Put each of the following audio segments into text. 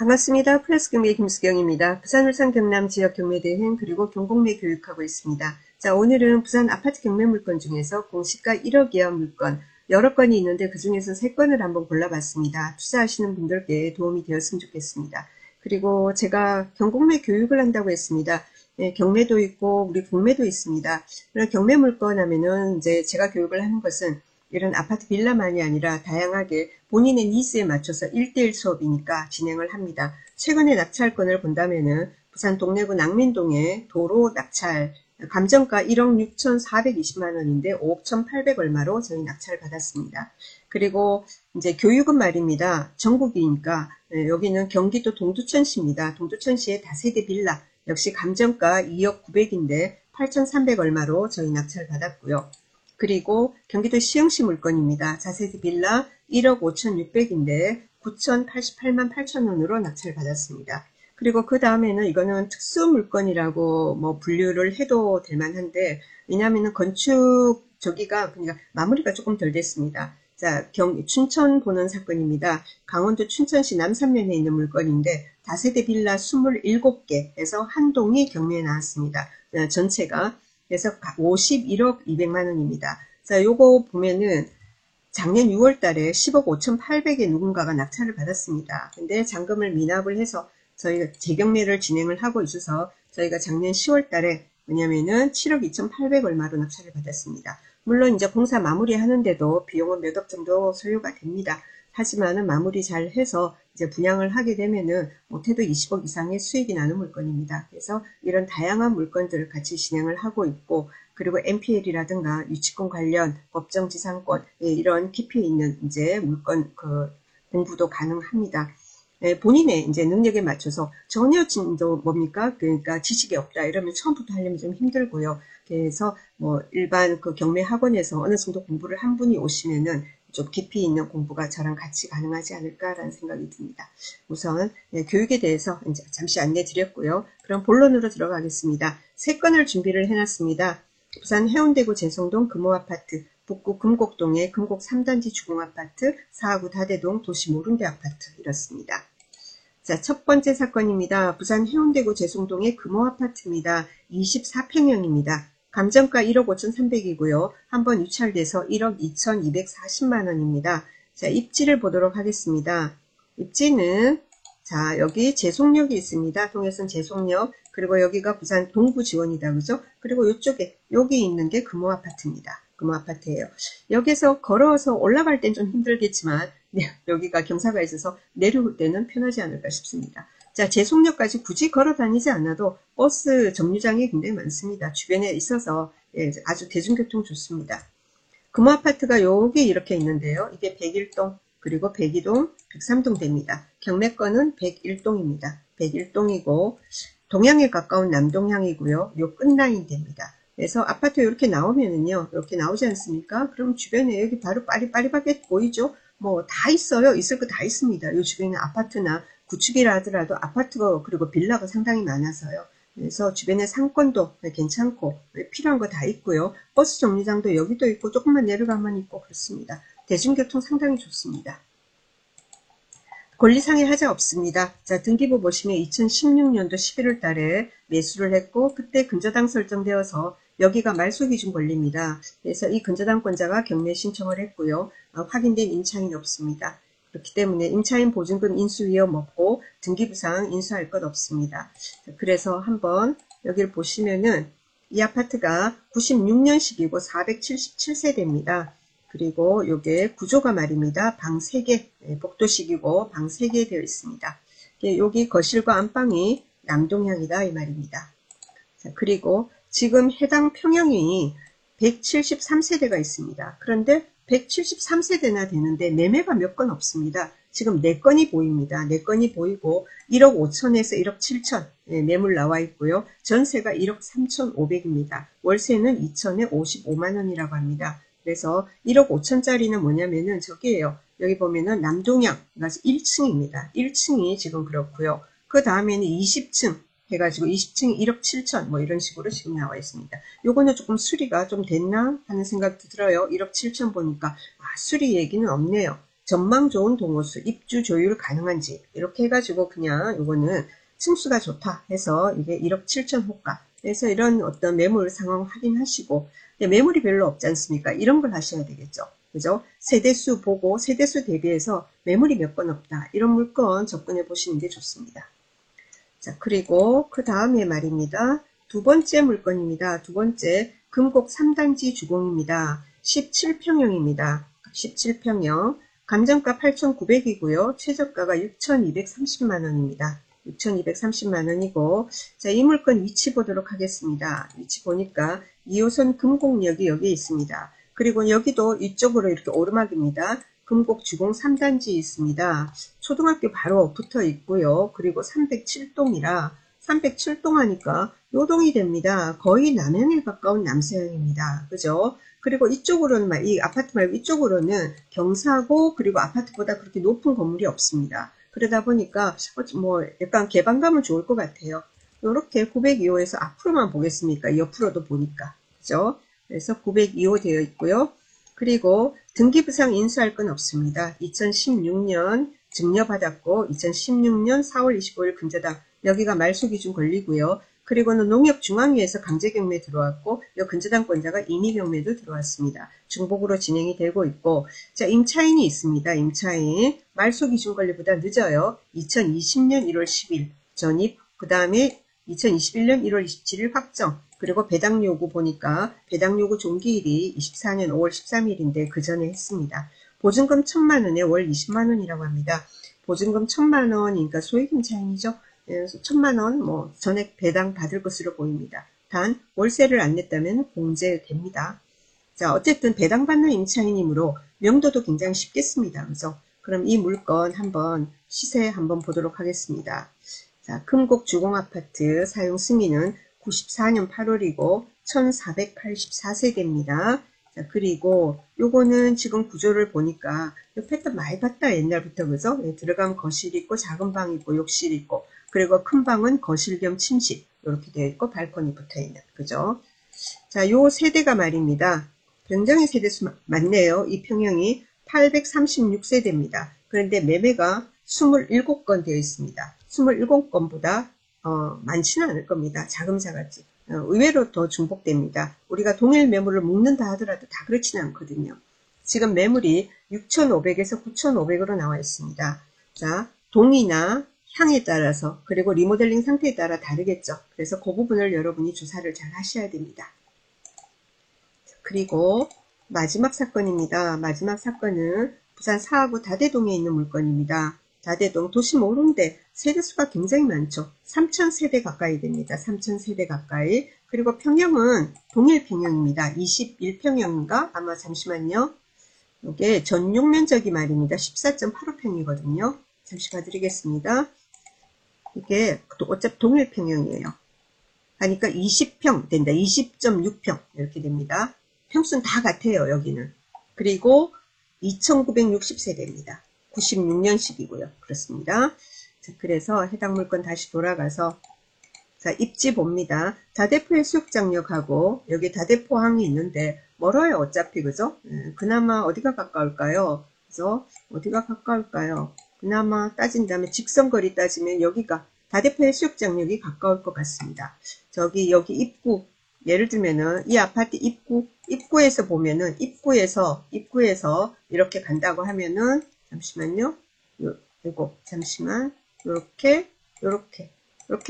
반갑습니다. 플러스 경매 김수경입니다. 부산, 울산, 경남 지역 경매 대행 그리고 경공매 교육하고 있습니다. 자, 오늘은 부산 아파트 경매 물건 중에서 공시가 1억 이하 물건 여러 건이 있는데 그 중에서 3건을 한번 골라봤습니다. 투자하시는 분들께 도움이 되었으면 좋겠습니다. 그리고 제가 경공매 교육을 한다고 했습니다. 네, 경매도 있고 우리 공매도 있습니다. 경매 물건 하면은 이제 제가 교육을 하는 것은 이런 아파트 빌라만이 아니라 다양하게 본인의 니즈에 맞춰서 1대1 수업이니까 진행을 합니다. 최근에 낙찰건을 본다면은 부산 동래구 낭민동의 도로 낙찰 감정가 1억 6,420만 원인데 5억 1,800 얼마로 저희 낙찰을 받았습니다. 그리고 이제 교육은 말입니다. 전국이니까 여기는 경기도 동두천시입니다. 동두천시의 다세대 빌라 역시 감정가 2억 900인데 8,300 얼마로 저희 낙찰을 받았고요. 그리고 경기도 시흥시 물건입니다. 자세대 빌라 1억 5,600인데 9,088만 8천원으로 낙찰을 받았습니다. 그리고 그 다음에는 이거는 특수 물건이라고 뭐 분류를 해도 될 만한데, 왜냐하면 건축 저기가 그러니까 마무리가 조금 덜 됐습니다. 자, 춘천 보는 사건입니다. 강원도 춘천시 남산면에 있는 물건인데 다세대 빌라 27개에서 한 동이 경매에 나왔습니다. 전체가. 그래서 51억 200만 원입니다. 자, 요거 보면은 작년 6월 달에 10억 5,800에 누군가가 낙찰을 받았습니다. 근데 잔금을 미납을 해서 저희가 재경매를 진행을 하고 있어서 저희가 작년 10월 달에 왜냐면은 7억 2,800 얼마로 낙찰을 받았습니다. 물론 이제 공사 마무리 하는데도 비용은 몇 억 정도 소요가 됩니다. 하지만은 마무리 잘 해서 이제 분양을 하게 되면은 못해도 20억 이상의 수익이 나는 물건입니다. 그래서 이런 다양한 물건들을 같이 진행을 하고 있고, 그리고 NPL이라든가 유치권 관련 법정지상권 이런 깊이 있는 이제 물건 공부도 가능합니다. 본인의 이제 능력에 맞춰서 전혀 뭡니까? 그러니까 지식이 없다 이러면 처음부터 하려면 좀 힘들고요. 그래서 뭐 일반 그 경매 학원에서 어느 정도 공부를 한 분이 오시면은 좀 깊이 있는 공부가 저랑 같이 가능하지 않을까라는 생각이 듭니다. 우선 교육에 대해서 이제 잠시 안내 드렸고요. 그럼 본론으로 들어가겠습니다. 3건을 준비를 해놨습니다. 부산 해운대구 재송동 금호아파트, 북구 금곡동의 금곡 3단지 주공아파트, 4구 다대동 도시 모른대 아파트 이렇습니다. 자, 첫 번째 사건입니다. 부산 해운대구 재송동의 금호아파트입니다. 24평형입니다. 감정가 1억 5,300이고요. 한번 유찰돼서 1억 2,240만 원입니다. 자, 입지를 보도록 하겠습니다. 입지는 자, 여기 재송역이 있습니다. 동해선 재송역. 그리고 여기가 부산 동부 지원이다. 그죠? 그리고 이쪽에 여기 있는 게 금호아파트입니다. 금호아파트예요. 여기서 걸어서 올라갈 땐 좀 힘들겠지만 여기가 경사가 있어서 내려올 때는 편하지 않을까 싶습니다. 자, 재송역까지 굳이 걸어 다니지 않아도 버스 정류장이 굉장히 많습니다. 주변에 있어서 아주 대중교통 좋습니다. 금호아파트가 여기 이렇게 있는데요. 이게 101동, 그리고 102동, 103동 됩니다. 경매권은 101동입니다. 101동이고 동향에 가까운 남동향이고요. 요 끝라인 됩니다. 그래서 아파트 이렇게 나오면은요. 이렇게 나오지 않습니까? 그럼 주변에 여기 바로 빠리빠리하게 보이죠? 뭐 다 있어요. 있을 거 다 있습니다. 이 주변에 아파트나 구축이라 하더라도 아파트가 그리고 빌라가 상당히 많아서요. 그래서 주변에 상권도 괜찮고 필요한 거 다 있고요. 버스 정류장도 여기도 있고 조금만 내려가면 있고 그렇습니다. 대중교통 상당히 좋습니다. 권리상의 하자 없습니다. 자, 등기부 보시면 2016년도 11월 달에 매수를 했고 그때 근저당 설정되어서 여기가 말소기준 권리입니다. 그래서 이 근저당권자가 경매 신청을 했고요. 확인된 임차인이 없습니다. 그렇기 때문에 임차인 보증금 인수 위험 없고 등기부상 인수할 것 없습니다. 그래서 한번 여기를 보시면은 이 아파트가 96년식이고 477세대입니다. 그리고 요게 구조가 말입니다. 방 3개, 복도식이고 방 3개 되어 있습니다. 여기 거실과 안방이 남동향이다 이 말입니다. 자, 그리고 지금 해당 평형이 173세대가 있습니다. 그런데 173세대나 되는데 매매가 몇 건 없습니다. 지금 4건이 보입니다. 4건이 보이고 1억 5천에서 1억 7천 매물 나와 있고요. 전세가 1억 3,500입니다. 월세는 2천에 55만 원이라고 합니다. 그래서 1억 5천짜리는 뭐냐면은 저기에요. 여기 보면은 남동향, 1층입니다. 1층이 지금 그렇고요. 그 다음에는 20층 해가지고 20층이 1억 7천 뭐 이런 식으로 지금 나와 있습니다. 요거는 조금 수리가 좀 됐나 하는 생각도 들어요. 1억 7천 보니까 수리 얘기는 없네요. 전망 좋은 동호수, 입주 조율 가능한 집 이렇게 해가지고 그냥 요거는 층수가 좋다 해서 이게 1억 7천 호가. 그래서 이런 어떤 매물 상황 확인하시고 매물이 별로 없지 않습니까? 이런 걸 하셔야 되겠죠. 그죠? 세대수 보고 세대수 대비해서 매물이 몇 건 없다. 이런 물건 접근해 보시는 게 좋습니다. 자, 그리고 그 다음에 말입니다. 두 번째 물건입니다. 두 번째 금곡 3단지 주공입니다. 17평형입니다. 17평형. 감정가 8,900이고요. 최저가가 6,230만원입니다. 6,230만원이고, 자, 이 물건 위치 보도록 하겠습니다. 위치 보니까 2호선 금곡역이 여기에 있습니다. 그리고 여기도 이쪽으로 이렇게 오르막입니다. 금곡 주공 3단지 있습니다. 초등학교 바로 붙어 있고요. 그리고 307동이라 307동 하니까 요동이 됩니다. 거의 남향에 가까운 남서향입니다. 그죠? 그리고 이쪽으로는, 이 아파트 말고 이쪽으로는 경사고, 그리고 아파트보다 그렇게 높은 건물이 없습니다. 그러다 보니까 뭐 약간 개방감은 좋을 것 같아요. 요렇게 902호에서 앞으로만 보겠습니까? 옆으로도 보니까. 그죠? 그래서 902호 되어 있고요. 그리고 등기부상 인수할 건 없습니다. 2016년 증여받았고 2016년 4월 25일 근저당 여기가 말소 기준 걸리고요. 그리고는 농협중앙위에서 강제경매 들어왔고 이 근저당권자가 임의경매도 들어왔습니다. 중복으로 진행이 되고 있고, 자, 임차인이 있습니다. 임차인 말소 기준 권리보다 늦어요. 2020년 1월 10일 전입, 그 다음에 2021년 1월 27일 확정. 그리고 배당 요구 보니까 배당 요구 종기일이 24년 5월 13일인데 그 전에 했습니다. 보증금 1,000만원에 월 20만원이라고 합니다. 보증금 1,000만원이니까 소액임차인이죠. 그래서 1,000만원 뭐 전액 배당 받을 것으로 보입니다. 단 월세를 안 냈다면 공제됩니다. 자, 어쨌든 배당 받는 임차인이므로 명도도 굉장히 쉽겠습니다. 그죠? 그럼 이 물건 한번 시세 한번 보도록 하겠습니다. 자, 금곡 주공아파트 사용 승인은 94년 8월이고 1484세대입니다. 자, 그리고 요거는 지금 구조를 보니까 요 패턴 많이 봤다 옛날부터. 그죠? 네, 들어가면 거실 있고 작은 방 있고 욕실 있고, 그리고 큰 방은 거실 겸 침실 이렇게 되어 있고 발코니 붙어 있는. 그죠? 자, 요 세대가 말입니다. 굉장히 세대수 많네요. 이 평형이 836세대입니다. 그런데 매매가 27건 되어 있습니다. 27건보다 많지는 않을 겁니다. 자금자같이. 의외로 더 중복됩니다. 우리가 동일 매물을 묶는다 하더라도 다 그렇지는 않거든요. 지금 매물이 6,500에서 9,500으로 나와 있습니다. 자, 동이나 향에 따라서, 그리고 리모델링 상태에 따라 다르겠죠. 그래서 그 부분을 여러분이 조사를 잘 하셔야 됩니다. 그리고 마지막 사건입니다. 마지막 사건은 부산 사하구 다대동에 있는 물건입니다. 다대동 도심 오른데 세대수가 굉장히 많죠. 3,000세대 가까이 됩니다. 3,000세대 가까이. 그리고 평형은 동일 평형입니다. 21평형인가? 아마 잠시만요. 이게 전용 면적이 말입니다. 14.85평이거든요. 잠시 봐드리겠습니다. 이게 어차피 동일 평형이에요. 하니까 20평 된다. 20.6평 이렇게 됩니다. 평수는 다 같아요. 여기는. 그리고 2960세대입니다. 96년식이고요. 그렇습니다. 자, 그래서 해당 물건 다시 돌아가서 자, 입지 봅니다. 다대포 해수욕장역하고 여기 다대포항이 있는데 멀어요. 어차피. 그죠? 그나마 어디가 가까울까요? 그래서 어디가 가까울까요? 그나마 따진다면 직선거리 따지면 여기가 다대포 해수욕장역이 가까울 것 같습니다. 저기 여기 입구, 예를 들면은 이 아파트 입구에서 보면은 입구에서 이렇게 간다고 하면은 잠시만요. 요거 잠시만 요렇게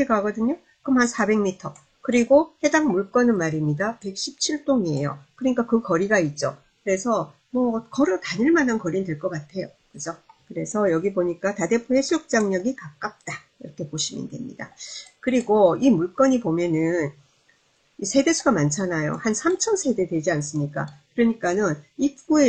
가거든요. 그럼 한 400m. 그리고 해당 물건은 말입니다. 117동이에요. 그러니까 그 거리가 있죠. 그래서 뭐 걸어 다닐 만한 거리는 될 것 같아요. 그죠? 그래서 여기 보니까 다대포 해수욕장역이 가깝다. 이렇게 보시면 됩니다. 그리고 이 물건이 보면은 세대수가 많잖아요. 한 3,000세대 되지 않습니까? 그러니까는 입구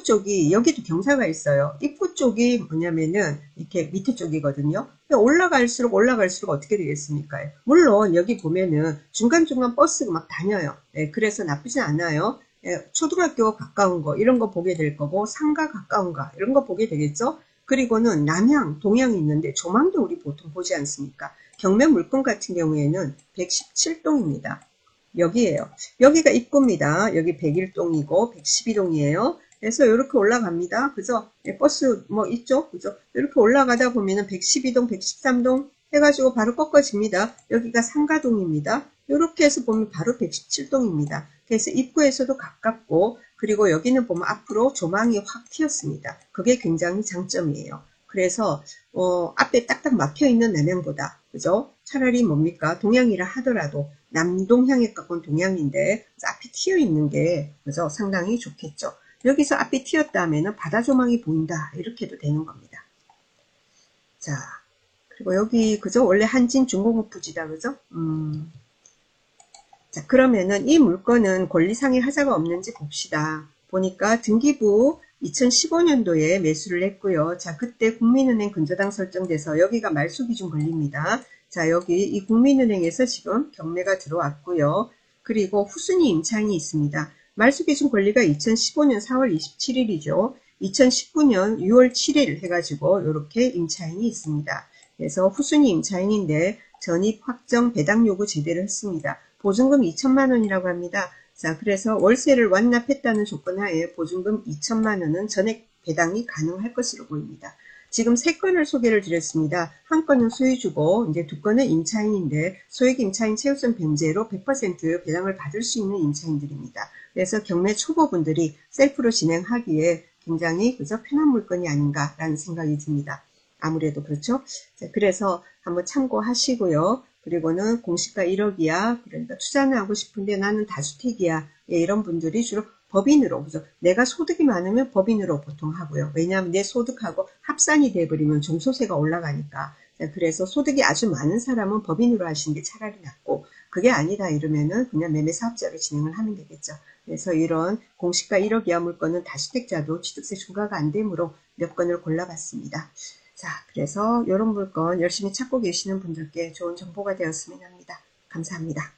쪽이, 여기도 경사가 있어요. 입구 쪽이 뭐냐면은 이렇게 밑에 쪽이거든요. 올라갈수록 어떻게 되겠습니까? 물론 여기 보면은 중간중간 버스가 막 다녀요. 네, 그래서 나쁘진 않아요. 네, 초등학교 가까운 거 이런 거 보게 될 거고, 상가 가까운가 이런 거 보게 되겠죠. 그리고는 남향, 동향이 있는데 조망도 우리 보통 보지 않습니까? 경매 물건 같은 경우에는 117동입니다. 여기에요. 여기가 입구입니다. 여기 101동이고 112동이에요. 그래서 이렇게 올라갑니다. 그죠? 버스 뭐 있죠? 그죠? 이렇게 올라가다 보면은 112동, 113동 해가지고 바로 꺾어집니다. 여기가 상가동입니다. 이렇게 해서 보면 바로 117동입니다. 그래서 입구에서도 가깝고, 그리고 여기는 보면 앞으로 조망이 확 튀었습니다. 그게 굉장히 장점이에요. 그래서 앞에 딱딱 막혀있는 남양보다, 그죠? 차라리 뭡니까? 동양이라 하더라도 남동향에 가까운 동양인데 앞이 튀어있는 게, 그죠? 상당히 좋겠죠. 여기서 앞이 튀었다 하면은 바다 조망이 보인다, 이렇게 해도 되는 겁니다. 자, 그리고 여기, 그죠? 원래 한진 중공업 부지다, 그죠? 자, 그러면은 이 물건은 권리상의 하자가 없는지 봅시다. 보니까 등기부 2015년도에 매수를 했고요. 자, 그때 국민은행 근저당 설정돼서 여기가 말소 기준 권리입니다. 자, 여기 이 국민은행에서 지금 경매가 들어왔고요. 그리고 후순위 임차인이 있습니다. 말소 기준 권리가 2015년 4월 27일이죠. 2019년 6월 7일 해가지고 이렇게 임차인이 있습니다. 그래서 후순위 임차인인데 전입 확정 배당 요구 제대를 했습니다. 보증금 2천만 원이라고 합니다. 자, 그래서 월세를 완납했다는 조건 하에 보증금 2천만 원은 전액 배당이 가능할 것으로 보입니다. 지금 3건을 소개를 드렸습니다. 한 건은 소유주고 이제 2건은 임차인인데 소액 임차인 최우선 변제로 100% 배당을 받을 수 있는 임차인들입니다. 그래서 경매 초보분들이 셀프로 진행하기에 굉장히 그저 편한 물건이 아닌가라는 생각이 듭니다. 아무래도 그렇죠. 자, 그래서 한번 참고하시고요. 그리고는 공시가 1억이야. 그러니까 투자는 하고 싶은데 나는 다주택이야. 예, 이런 분들이 주로 법인으로, 그죠? 내가 소득이 많으면 법인으로 보통 하고요. 왜냐하면 내 소득하고 합산이 돼버리면 종소세가 올라가니까. 자, 그래서 소득이 아주 많은 사람은 법인으로 하시는 게 차라리 낫고, 그게 아니다 이러면은 그냥 매매사업자로 진행을 하면 되겠죠. 그래서 이런 공시가 1억 이하 물건은 다주택자도 취득세 중과가 안 되므로 몇 건을 골라봤습니다. 자, 그래서 이런 물건 열심히 찾고 계시는 분들께 좋은 정보가 되었으면 합니다. 감사합니다.